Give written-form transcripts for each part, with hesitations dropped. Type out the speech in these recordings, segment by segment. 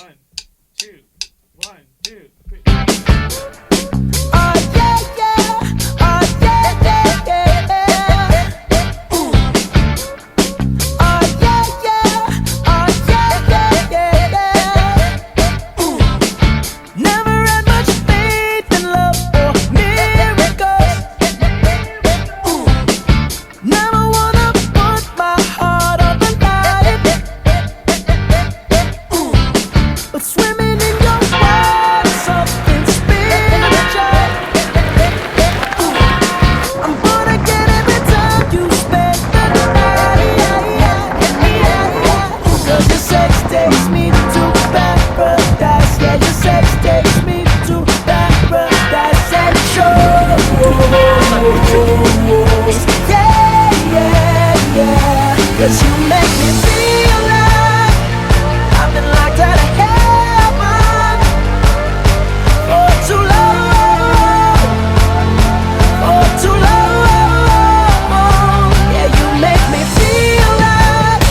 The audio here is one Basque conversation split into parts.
One, two, one, two, three. Oh yeah, yeah. Oh yeah, yeah, yeah. Ooh. Oh yeah, yeah. Oh yeah, yeah, yeah. Ooh. Never had much faith in love or miracles. Ooh. Never wanna put my heart on the line. Ooh. But swimming in your water, something spiritual. I'm gonna get every time you spend the night. 'Cause your sex takes me to paradise. Yeah, your sex takes me to paradise and shows. Yeah, yeah, yeah. 'Cause you make me feel like I've been locked out of heaven for too long. For too long. Yeah, you make me feel like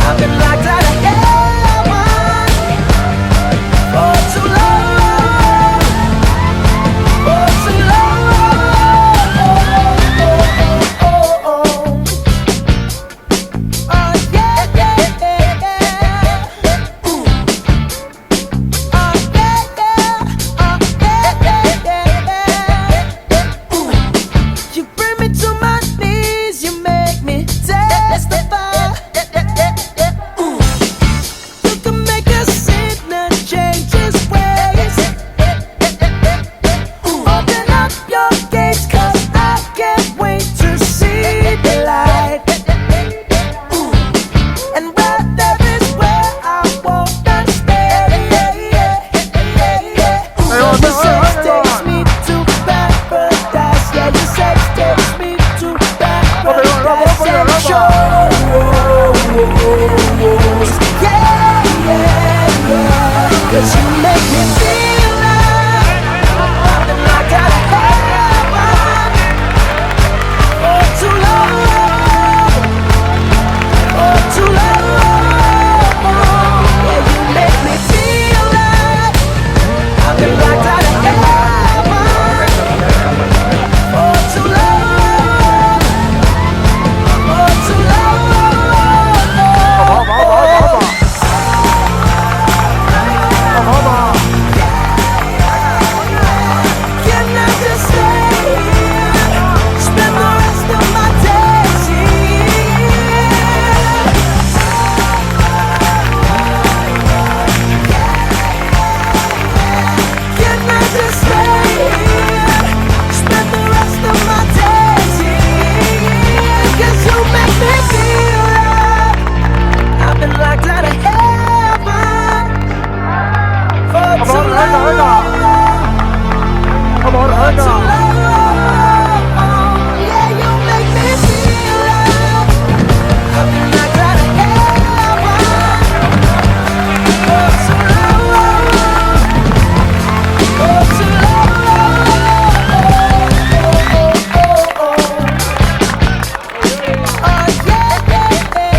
I've been locked out of heaven for too long. For too long. Oh yeah, yeah, yeah. Ooh. Oh yeah, yeah. Oh yeah, yeah, yeah. Ooh. You bring me to my knees, you make me testify. Ooh. You can make a sinner change his ways. Open up your gates, 'cause I can't wait to see the light. Ooh. And right there is where I wanna stay. Ooh. Your sex takes me to paradise. Yeah, your sex takes me to paradise and shows. Yeah, yeah, yeah. 'Cause you make me feel like I've been locked out of heaven for too long. For too long. Yeah, you make me feel like I've been locked out of heaven for too long. For too long. Can I just stay here? Spend the rest of my days here. Can I just stay here? Spend the rest of my days here. 'Cause you make me feel like I've been locked out of heaven for too long. For too long. Yeah, you make me feel like I've been locked out of heaven for too long. For too long. Oh yeah, yeah,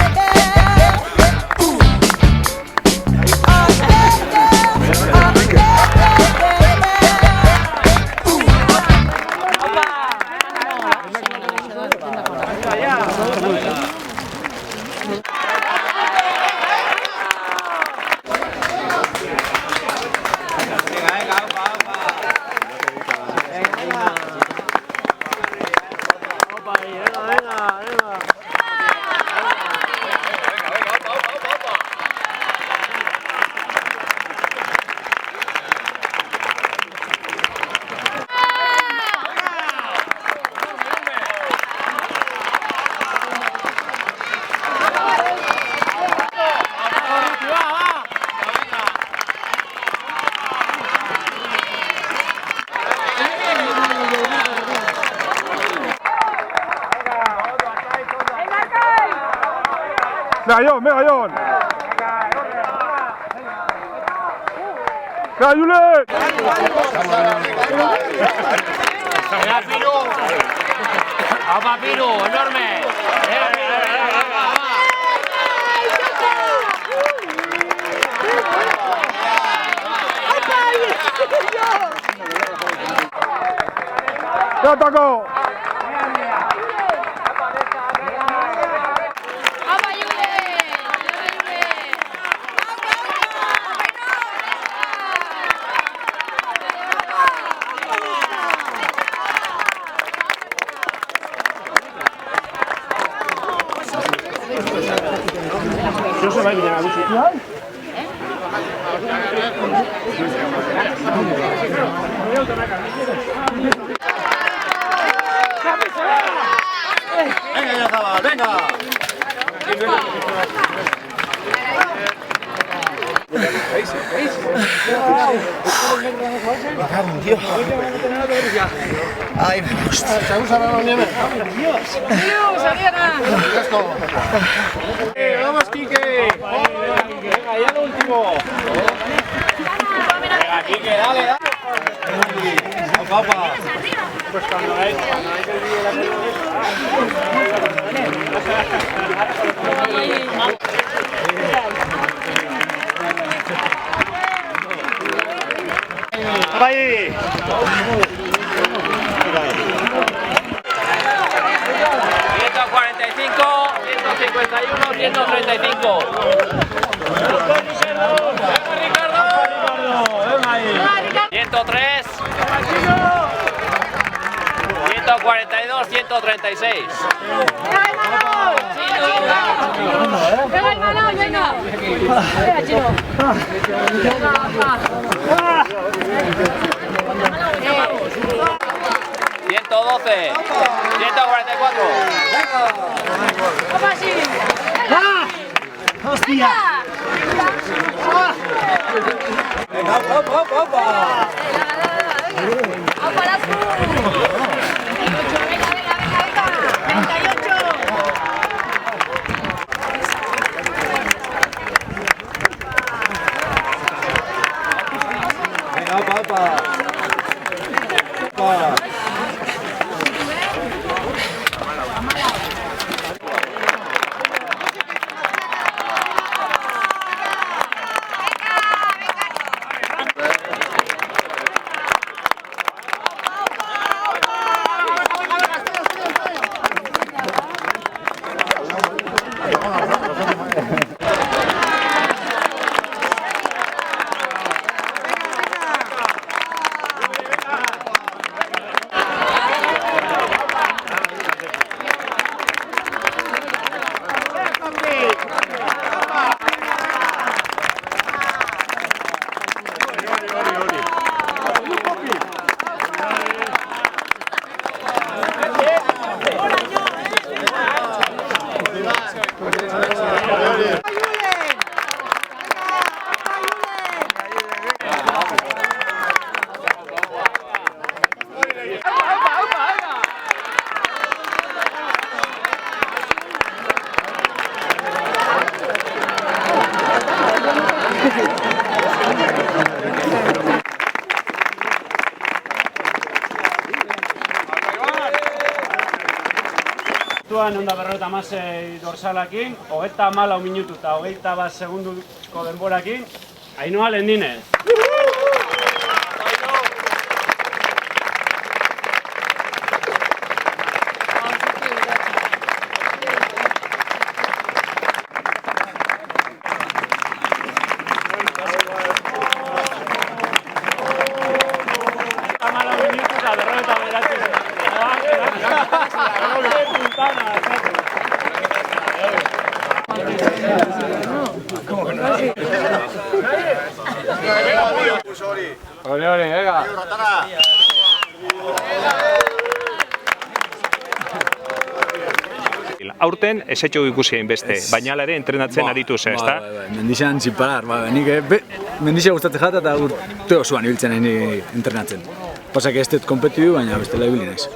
yeah. Ooh. Oh yeah, yeah. Oh yeah, yeah. Ooh. Ngayon, may ngayon. Kaya ulit! Venga, Piru. Apa, Piru, enorme. Venga, venga, venga, venga, va. Berotako! Josu bai bidea gutxi. Venga, ya Zabal, venga. Ai, me gusta. Vamos, Quique. Venga, ya lo último. Venga, Quique, dale, dale. Papá. Pues cuando hay que vivir la Bai! 151, 135. ¡Venga, Ricardo! 103. 142, 136. ¡Venga, el balón, venga! ¡Venga, Chino! ¡112! 144. ¡Opa, sí! Hostia! Venga, opa, opa, opa. ¡Opa, las venga, venga, venga! 38. Venga, opa, opa. Opa. Onda 56 dorsalakin, 34 minutu eta 21 segunduko denborakin, Ainhoa Lendinez. Venga. Aurten esetxo ikusi hainbeste, baina ere entrenatzen aritu ze, ezta? Mendixan sin parar, nik mendixa gustatzen jata eta urte osoan ibiltzen nahi entrenatzen. Pasa que ez dut kompetidu, baina bestela ibili naiz.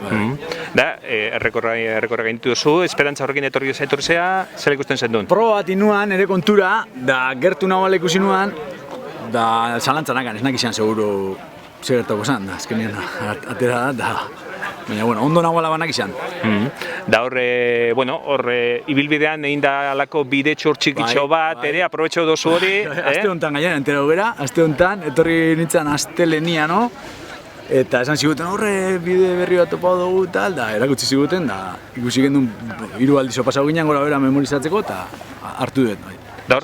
Da, errekorra gainditu duzu, esperantza horrekin etorri zea, zer ikusten zen duen? Proba bat inuan, ere kontura, da gertu nagoela ikusi nuan, da zalantzanakan, ez nakizan seguru zer gertako zen, da azkenean atera da, baina bueno, ondo nagoela banak izan. Da horre, bueno, horre ibilbidean egin da alako bide txortxikitxo bat, ere, aprobetxo dozu hori. Aste honetan gaian, entera gera, aste honetan, etorri nintzen astelenia, no? Eta esan ziguten horre bide berri bat topa dugu tal, da erakutsi ziguten, da ikusi gendun 3 aldizo pasau ginen gora bera memorizatzeko, eta hartu dut. Bai.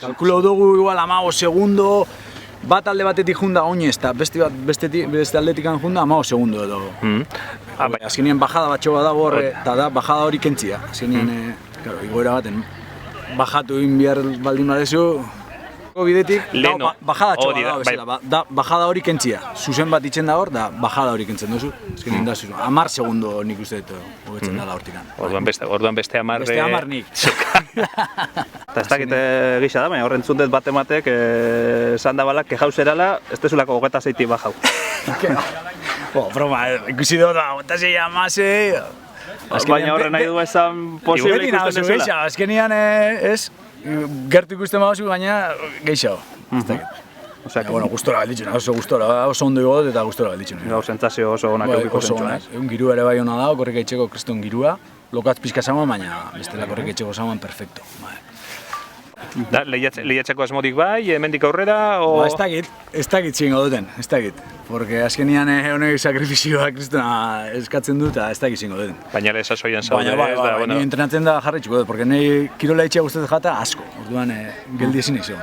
Kalkulau dugu igual 15 segundo, bat alde batetik junda oinez, eta beste aldetik junda 15 segundo edo. Azkenean bajada bat txoba dago horre, eta da bajada hori kentzia. Azkenean, igoera baten, bajatu egin behar baldin badezu, bidetik, bajada txoba dago bezala, da bajada hori kentzia. Zuzen bat itzen da hor, da bajada hori kentzen duzu. Azkenean da zuzen, 10 segundo nik uste dut hobetzen dela hortikan. Orduan beste 10. Beste 10 nik. Eta ez dakit gisa da, baina horren zundet bat ematek esan da balak kejau zerala, ez tezulako 26 bajau. Broma, ikusi dut, 26 amase... Baina horren nahi du esan posible ikusten ezela. Azkenean ez, gertu ikusten baduzu, gaina gehiago. Bueno, gustora galditzen, oso gustora, oso ondo igot eta gustora galditzen. Gau, sentzazio oso onak eukiko zentzuna, ez? Egun girua ere bai hona da, korrika itxeko kriston girua, lokatz pixka zaman, baina bestela korrika itxeko zaman perfecto. Da, lehiatzeko asmotik bai, hemendik aurrera, o... Ez dakit zingo duten, ez dakit. Porque azkenian honek sakrifizioa kristona eskatzen dut, eta ez dakit zingo duten. Baina lehesasoian zaude, ez da, bueno... Ni entrenatzen da jarraitzuko dut, porque nahi kirola itxea guztetzen jata asko, orduan geldi ezin izan.